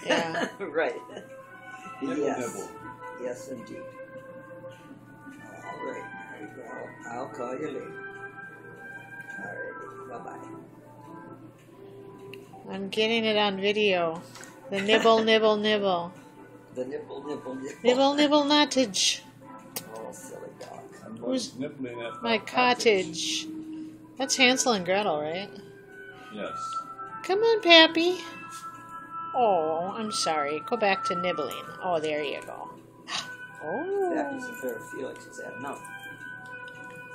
Yeah. Right. Nibble, Yes. nibble. Yes, indeed. All right. I'll call you later. All right. Bye-bye. I'm getting it on video. The nibble, nibble, nibble. The nibble, nibble, nibble. Nibble, nibble, nottage. Oh, silly dog. Someone's nibbling at My cottage. That's Hansel and Gretel, right? Yes. Come on, Pappy. Oh, I'm sorry. Go back to nibbling. Oh, there you go. That is Oh. a fair Felix has had enough.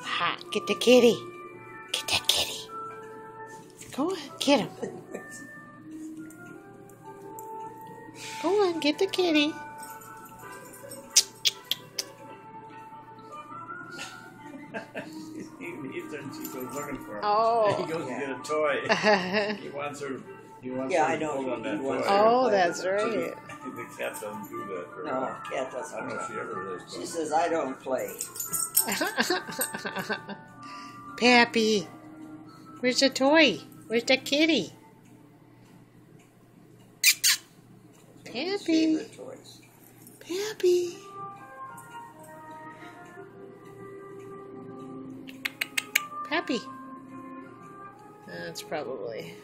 Ha, get the kitty. Get that kitty. Go on, get him. Go on, get the kitty. He thinks she goes looking for him. Oh. He goes to get a toy. Oh, He wants her. He wants Yeah, her I to know. pull on that He wants toy. her- oh, that's right. The cat doesn't do that. Very No, well. cat I doesn't. don't know if she ever does. She says, I don't play. Pappy, where's the toy? Where's the kitty? Pappy, Favorite toys. Pappy. Pappy. That's probably